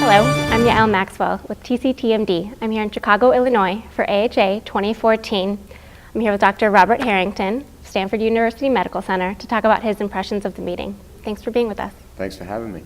Hello, I'm Yael Maxwell with TCTMD. I'm here in Chicago, Illinois for AHA 2014. I'm here with Dr. Robert Harrington, Stanford University Medical Center, to talk about his impressions of the meeting. Thanks for being with us. Thanks for having me.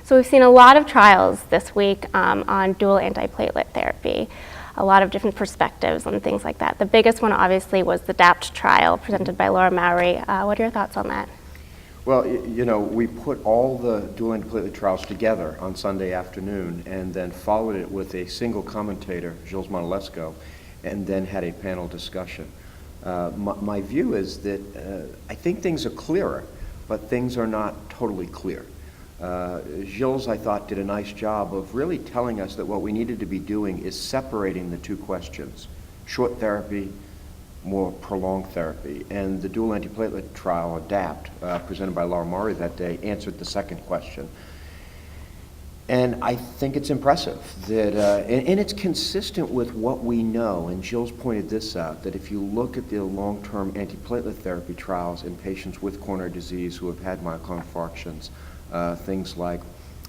So we've seen a lot of trials this week on dual antiplatelet therapy, a lot of different perspectives and things like that. The biggest one obviously was the DAPT trial presented by Laura Mowry. What are your thoughts on that? Well, you know, we put all the dual antiplatelet trials together on Sunday afternoon and then followed it with a single commentator, Gilles Montelesco, and then had a panel discussion. My view is that I think things are clearer, but things are not totally clear. Gilles, I thought, did a nice job of really telling us that what we needed to be doing is separating the two questions, short therapy, more prolonged therapy. And the dual antiplatelet trial, DAPT, presented by Laura Mowry that day, answered the second question. And I think it's impressive that, and it's consistent with what we know, and Gilles pointed this out, that if you look at the long-term antiplatelet therapy trials in patients with coronary disease who have had myocardial infarctions, things like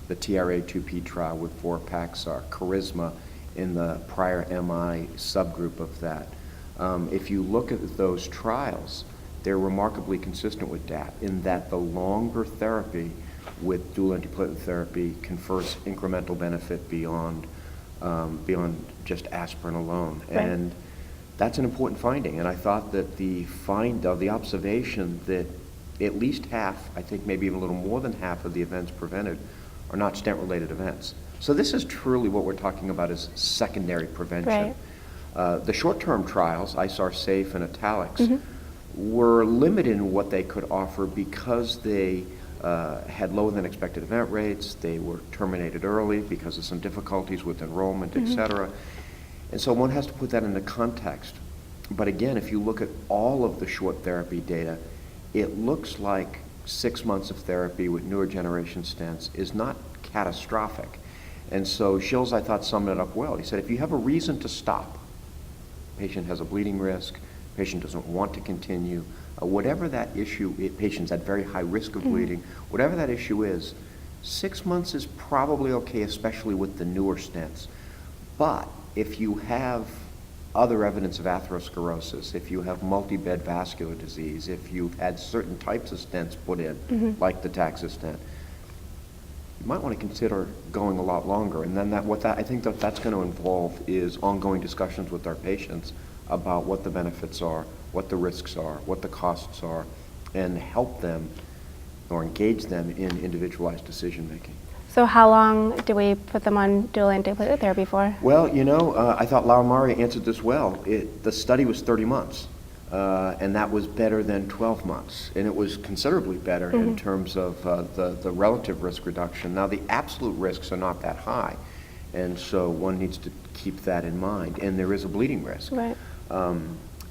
the TRA2P trial with Vorapaxar, Charisma in the prior MI subgroup of that. If you look at those trials, they're remarkably consistent with DAPT in that the longer therapy with dual antiplatelet therapy confers incremental benefit beyond just aspirin alone. Right. And that's an important finding. And I thought that the observation that at least half, I think maybe even a little more than half of the events prevented are not stent-related events. So this is truly what we're talking about as secondary prevention. Right. The short-term trials, ISAR SAFE and Italics, were limited in what they could offer because they had lower than expected event rates, they were terminated early because of some difficulties with enrollment, et cetera. And so one has to put that into context. But again, if you look at all of the short therapy data, it looks like 6 months of therapy with newer generation stents is not catastrophic. And so Gilles, I thought, summed it up well. He said, if you have a reason to stop, patient has a bleeding risk, patient doesn't want to continue, whatever that issue, patient's at very high risk of bleeding, whatever that issue is, 6 months is probably okay, especially with the newer stents. But if you have other evidence of atherosclerosis, if you have multi-bed vascular disease, if you've had certain types of stents put in, like the Taxa stent, you might want to consider going a lot longer. And then I think that's going to involve is ongoing discussions with our patients about what the benefits are, what the risks are, what the costs are, and help them or engage them in individualized decision making. So how long do we put them on dual antiplatelet therapy for? Well, you know, I thought Laura Mowry answered this well. The study was 30 months, and that was better than 12 months. And it was considerably better in terms of the relative risk reduction. Now, the absolute risks are not that high, and so one needs to keep that in mind. And there is a bleeding risk. Right.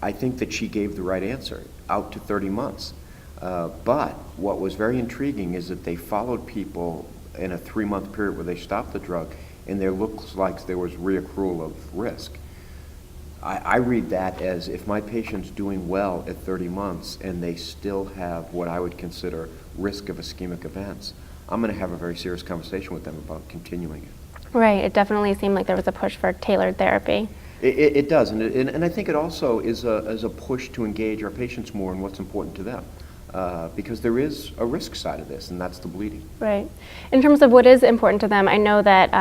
I think that she gave the right answer, out to 30 months. But what was very intriguing is that they followed people in a 3-month period where they stopped the drug, and there looks like there was reaccrual of risk. I read that as if my patient's doing well at 30 months and they still have what I would consider risk of ischemic events, I'm going to have a very serious conversation with them about continuing it. Right, it definitely seemed like there was a push for tailored therapy. It does, and I think it also is a push to engage our patients more in what's important to them. Because there is a risk side of this, and that's the bleeding. Right. In terms of what is important to them, I know that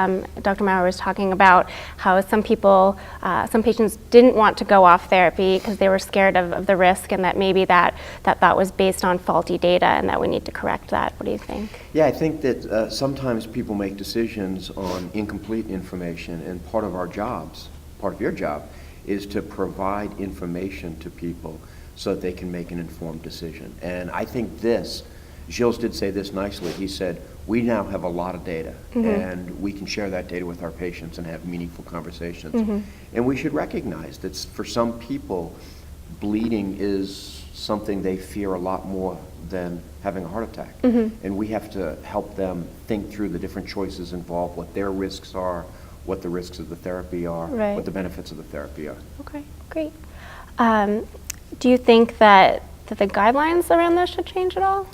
Dr. Maurer was talking about how some patients didn't want to go off therapy because they were scared of the risk, and that maybe that was based on faulty data, and that we need to correct that. What do you think? Yeah, I think that sometimes people make decisions on incomplete information, and part of your job, is to provide information to people so that they can make an informed decision. And I think Gilles did say this nicely. He said, we now have a lot of data, and we can share that data with our patients and have meaningful conversations. And we should recognize that for some people, bleeding is something they fear a lot more than having a heart attack. And we have to help them think through the different choices involved, what their risks are, what the risks of the therapy are, what the benefits of the therapy are. Okay, great. Do you think that the guidelines around this should change at all?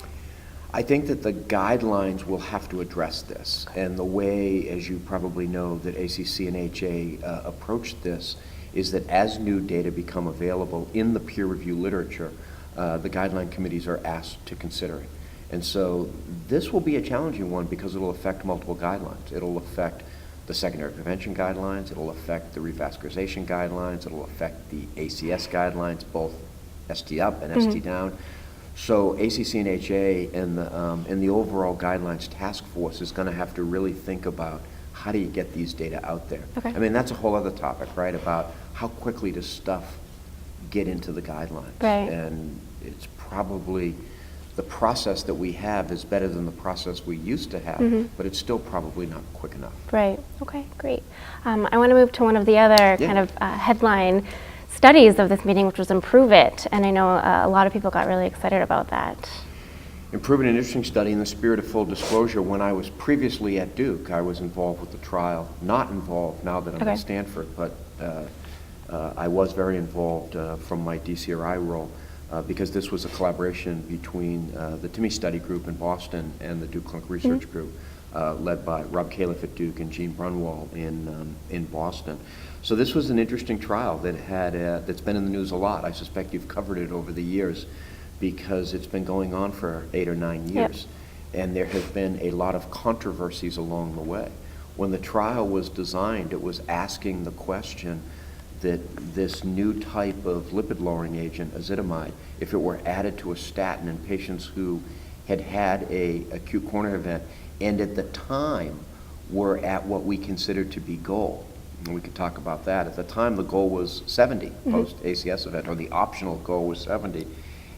I think that the guidelines will have to address this. And the way, as you probably know, that ACC and HA approached this is that as new data become available in the peer review literature, the guideline committees are asked to consider it. And so this will be a challenging one because it'll affect multiple guidelines. It'll affect the secondary prevention guidelines, it'll affect the revascularization guidelines, it'll affect the ACS guidelines, both ST up and ST down. So ACC and HA and the overall guidelines task force is going to have to really think about how do you get these data out there. Okay. I mean, that's a whole other topic, right, about how quickly does stuff get into the guidelines. Right. And it's probably, the process that we have is better than the process we used to have, but it's still probably not quick enough. Right. Okay, great. I want to move to one of the other kind of headline studies of this meeting, which was Improve It, and I know a lot of people got really excited about that. Improve It, an interesting study. In the spirit of full disclosure, when I was previously at Duke, I was involved with the trial, not involved now that I'm at Stanford, but I was very involved from my DCRI role because this was a collaboration between the TIMI study group in Boston and the Duke Clinical Research Group, led by Rob Califf at Duke and Gene Brunwald in Boston. So this was an interesting trial that that's been in the news a lot. I suspect you've covered it over the years because it's been going on for 8 or 9 years. Yep. And there have been a lot of controversies along the way. When the trial was designed, it was asking the question that this new type of lipid-lowering agent, ezetimibe, if it were added to a statin in patients who had had a acute coronary event and at the time were at what we consider to be goal. And we could talk about that. At the time, the goal was 70 post-ACS event, or the optional goal was 70.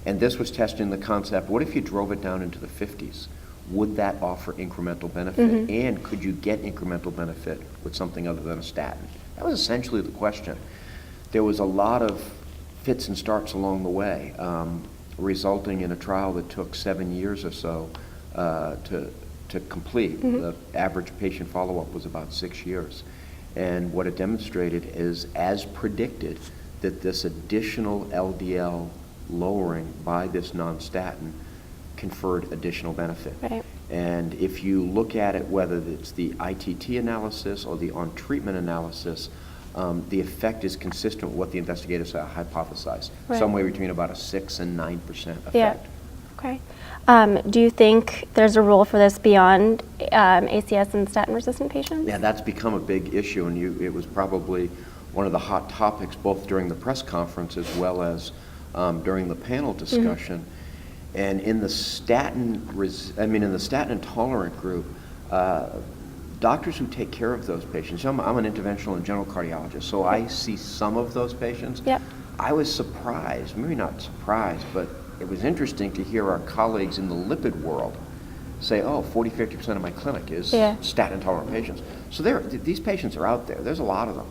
And this was testing the concept, what if you drove it down into the 50s? Would that offer incremental benefit? And could you get incremental benefit with something other than a statin? That was essentially the question. There was a lot of fits and starts along the way, resulting in a trial that took 7 years or so to complete. The average patient follow-up was about 6 years. And what it demonstrated is, as predicted, that this additional LDL lowering by this non-statin conferred additional benefit. Right. And if you look at it, whether it's the ITT analysis or the on-treatment analysis, the effect is consistent with what the investigators hypothesized, somewhere between about a 6 and 9% effect. Yeah. Okay. Do you think there's a role for this beyond ACS and statin-resistant patients? Yeah, that's become a big issue, and it was probably one of the hot topics both during the press conference as well as during the panel discussion. And in the statin intolerant group, doctors who take care of those patients, I'm an interventional and general cardiologist, so I see some of those patients. Yep. I was surprised, maybe not surprised, but it was interesting to hear our colleagues in the lipid world say, oh, 40–50% of my clinic is statin-intolerant patients. So these patients are out there. There's a lot of them.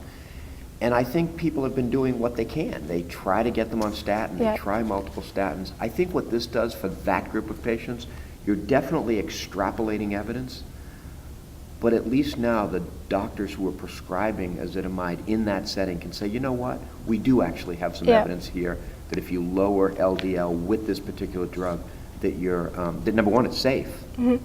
And I think people have been doing what they can. They try to get them on statin. They try multiple statins. I think what this does for that group of patients, you're definitely extrapolating evidence, but at least now the doctors who are prescribing ezetimibe in that setting can say, you know what, we do actually have some evidence here that if you lower LDL with this particular drug, that that number one, it's safe.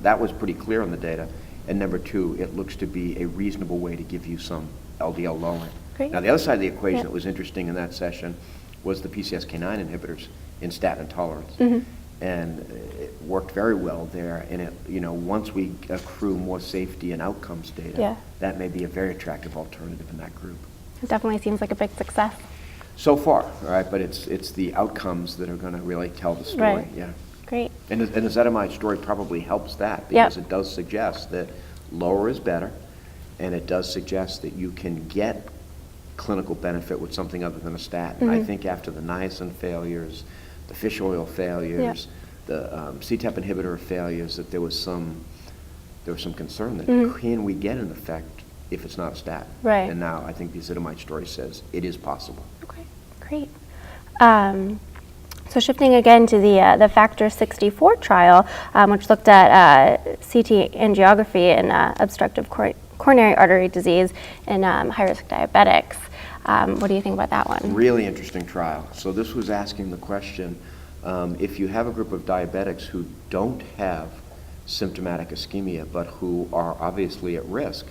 That was pretty clear on the data. And number two, it looks to be a reasonable way to give you some LDL lowering. Great. Now, the other side of the equation that was interesting in that session was the PCSK9 inhibitors in statin intolerance. And it worked very well there. And once we accrue more safety and outcomes data, that may be a very attractive alternative in that group. It definitely seems like a big success. So far, right? But it's the outcomes that are going to really tell the story. Right. Yeah. Great. And the ezetimibe story probably helps that because it does suggest that lower is better, and it does suggest that you can get clinical benefit with something other than a statin. I think after the niacin failures, the fish oil failures, the CETP inhibitor failures, that there was some concern that can we get an effect if it's not a statin? Right. And now I think the ezetimibe story says it is possible. Okay, great. So shifting again to the Factor 64 trial, which looked at CT angiography and obstructive coronary artery disease in high-risk diabetics. What do you think about that one? Really interesting trial. So this was asking the question, If you have a group of diabetics who don't have symptomatic ischemia, but who are obviously at risk,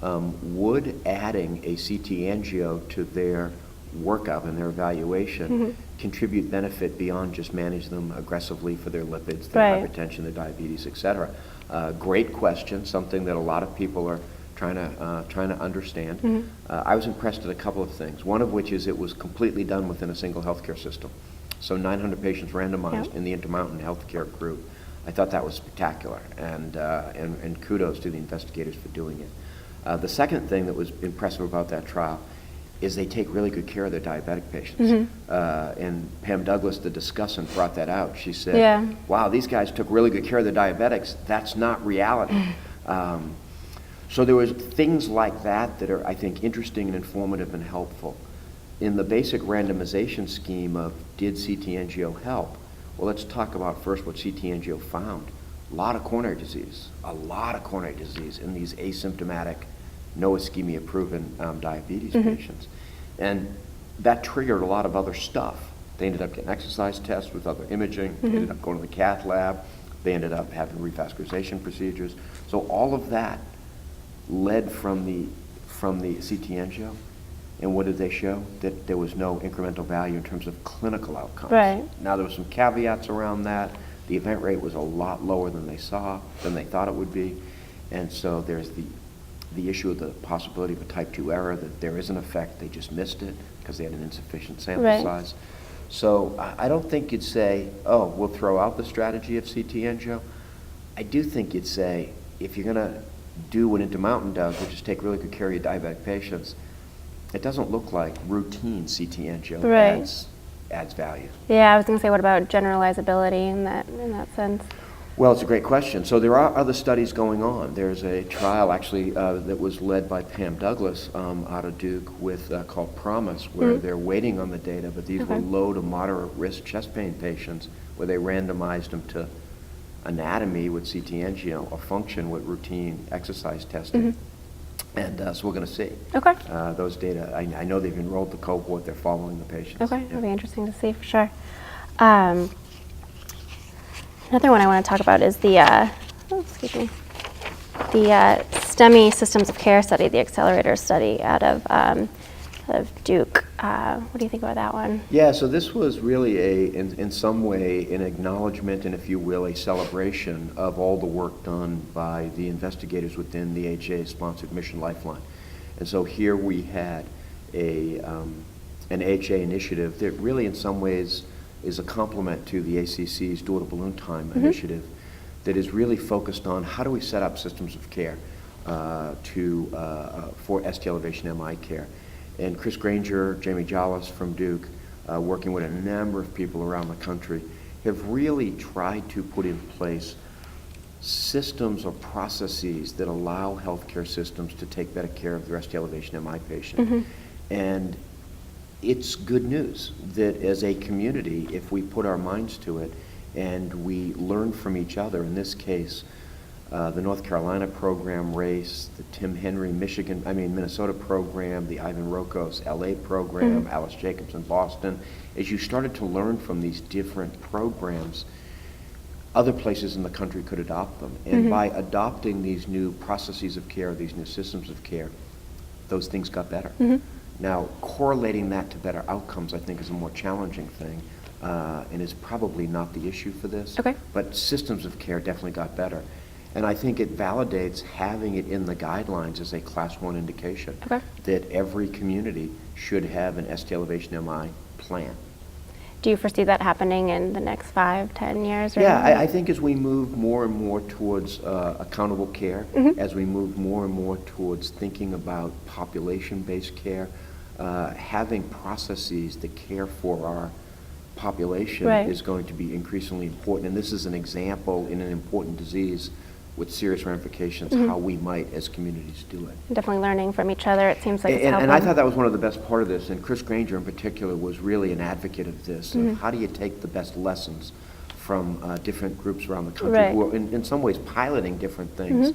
would adding a CT angio to their workup and their evaluation contribute benefit beyond just manage them aggressively for their lipids, their hypertension, their diabetes, et cetera? Great question, something that a lot of people are trying to understand. I was impressed at a couple of things, one of which is it was completely done within a single healthcare system. So 900 patients randomized in the Intermountain Healthcare group. I thought that was spectacular, and kudos to the investigators for doing it. The second thing that was impressive about that trial is they take really good care of their diabetic patients. And Pam Douglas, the discussant, brought that out. She said, wow, these guys took really good care of their diabetics. That's not reality. So there was things like that that are, I think, interesting and informative and helpful. In the basic randomization scheme of did CT angio help? Well, let's talk about first what CT angio found. A lot of coronary disease in these asymptomatic, no ischemia proven diabetes patients. And that triggered a lot of other stuff. They ended up getting exercise tests with other imaging, they ended up going to the cath lab, they ended up having revascularization procedures. So all of that led from the CT angio. And what did they show? That there was no incremental value in terms of clinical outcomes. Now there were some caveats around that. The event rate was a lot lower than they thought it would be. And so there's the issue of the possibility of a type 2 error, that there is an effect, they just missed it because they had an insufficient sample size. So I don't think you'd say, oh, we'll throw out the strategy of CT angio. I do think you'd say, if you're gonna do what Intermountain does, which is take really good care of your diabetic patients, it doesn't look like routine CT angio adds value. Yeah, I was going to say, what about generalizability in that sense? Well, it's a great question. So there are other studies going on. There's a trial actually that was led by Pam Douglas out of Duke called PROMISE, where they're waiting on the data, but these were low to moderate risk chest pain patients where they randomized them to anatomy with CT angio or function with routine exercise testing. And so we're going to see those data. I know they've enrolled the cohort. They're following the patients. It'll be interesting to see for sure. Another one I want to talk about is the STEMI Systems of Care study, the accelerator study out of Duke. What do you think about that one? Yeah, so this was really in some way, an acknowledgement and, if you will, a celebration of all the work done by the investigators within the HA-sponsored Mission Lifeline. And so here we had an HA initiative that really, in some ways, is a complement to the ACC's Door to Balloon Time initiative that is really focused on how do we set up systems of care for ST elevation MI care. And Chris Granger, Jamie Jollis from Duke, working with a number of people around the country, have really tried to put in place systems or processes that allow healthcare systems to take better care of the ST elevation MI patient. And it's good news that as a community, if we put our minds to it and we learn from each other, in this case, the North Carolina program RACE, the Tim Henry Minnesota program, the Ivan Rokos LA program, Alice Jacobs in Boston. As you started to learn from these different programs, other places in the country could adopt them. And by adopting these new processes of care, these new systems of care, those things got better. Now, correlating that to better outcomes, I think, is a more challenging thing and is probably not the issue for this. But systems of care definitely got better. And I think it validates having it in the guidelines as a Class 1 indication that every community should have an ST elevation MI plan. Do you foresee that happening in the next 5-10 years? Yeah, I think as we move more and more towards accountable care, as we move more and more towards thinking about population-based care, having processes that care for our population is going to be increasingly important. And this is an example in an important disease with serious ramifications, how we might as communities do it. Definitely learning from each other, it seems like it's helping. And I thought that was one of the best part of this, and Chris Granger in particular was really an advocate of this, of how do you take the best lessons from different groups around the country who are in some ways piloting different things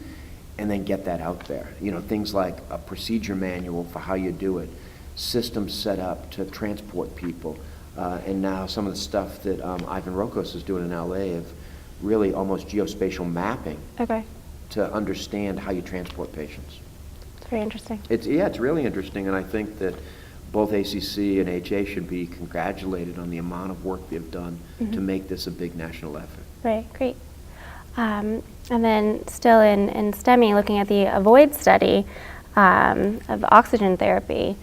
and then get that out there. You know, things like a procedure manual for how you do it, systems set up to transport people, and now some of the stuff that Ivan Rokos is doing in LA of really almost geospatial mapping Okay. to understand how you transport patients. It's very interesting. It's really interesting, and I think that both ACC and HA should be congratulated on the amount of work they've done to make this a big national effort. Right, great. And then still in STEMI, looking at the AVOID study of oxygen therapy.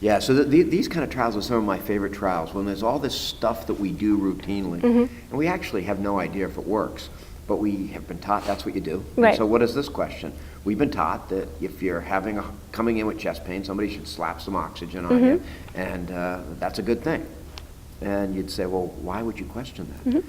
Yeah, so these kind of trials are some of my favorite trials, when there's all this stuff that we do routinely, and we actually have no idea if it works, but we have been taught that's what you do. Right. And so what is this question? We've been taught that if you're coming in with chest pain, somebody should slap some oxygen on you, and that's a good thing. And you'd say, well, why would you question that?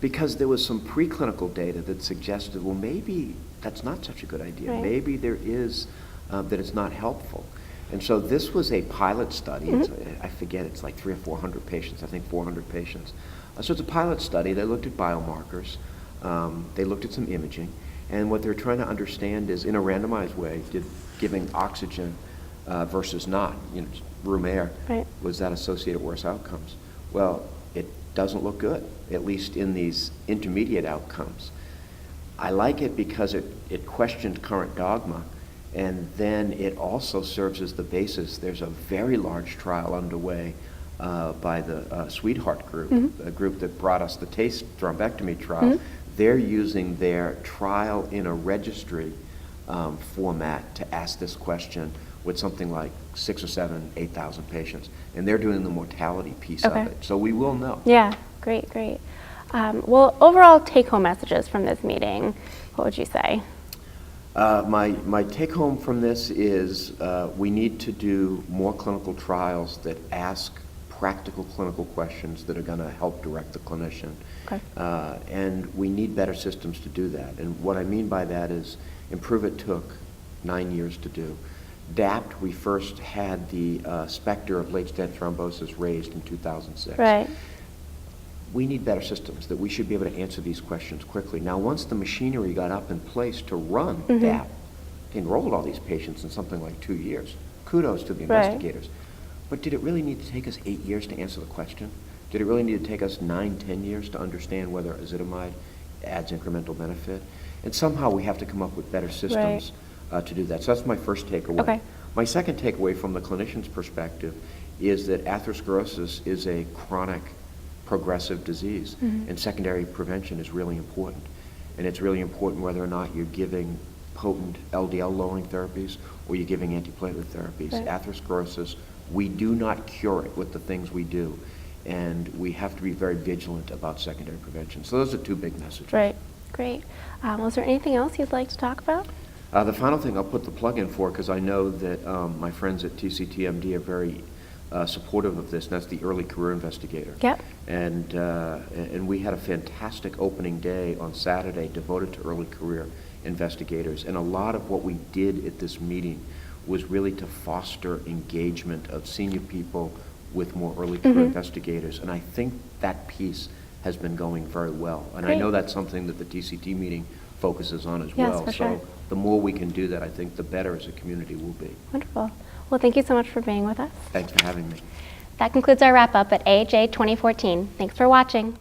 Because there was some preclinical data that suggested, well, maybe that's not such a good idea. Right. Maybe there is, that it's not helpful. And so this was a pilot study. I forget, it's like 300 or 400 patients, I think 400 patients. So it's a pilot study. They looked at biomarkers. They looked at some imaging. And what they're trying to understand is, in a randomized way, did giving oxygen versus not, just room air, Right. was that associated with worse outcomes? Well, it doesn't look good, at least in these intermediate outcomes. I like it because it questioned current dogma, and then it also serves as the basis. There's a very large trial underway by the Sweetheart Group, a group that brought us the TASTE thrombectomy trial. They're using their trial in a registry format to ask this question with something like 6,000 or 7,000, 8,000 patients. And they're doing the mortality piece of it. So we will know. Yeah, great, great. Well, overall take-home messages from this meeting, what would you say? My take-home from this is we need to do more clinical trials that ask practical clinical questions that are going to help direct the clinician. Okay. And we need better systems to do that. And what I mean by that is, IMPROVE-IT took 9 years to do. DAPT, we first had the specter of late-stage thrombosis raised in 2006. Right. We need better systems that we should be able to answer these questions quickly. Now, once the machinery got up in place to run DAPT, they enrolled all these patients in something like 2 years. Kudos to the investigators. But did it really need to take us 8 years to answer the question? Did it really need to take us 9, 10 years to understand whether ezetimibe adds incremental benefit? And somehow we have to come up with better systems to do that. So that's my first takeaway. Okay. My second takeaway from the clinician's perspective is that atherosclerosis is a chronic progressive disease, and secondary prevention is really important. And it's really important whether or not you're giving potent LDL lowering therapies or you're giving antiplatelet therapies. Right. Atherosclerosis, we do not cure it with the things we do, and we have to be very vigilant about secondary prevention. So those are two big messages. Right, great. Was there anything else you'd like to talk about? The final thing I'll put the plug in for, because I know that my friends at TCTMD are very supportive of this, and that's the early career investigator. Yep. And we had a fantastic opening day on Saturday devoted to early career investigators. And a lot of what we did at this meeting was really to foster engagement of senior people with more early career investigators. And I think that piece has been going very well. And Great. I know that's something that the TCT meeting focuses on as Yes, well. for sure. So the more we can do that, I think the better as a community we'll be. Wonderful. Well, thank you so much for being with us. Thanks for having me. That concludes our wrap-up at AHA 2014. Thanks for watching.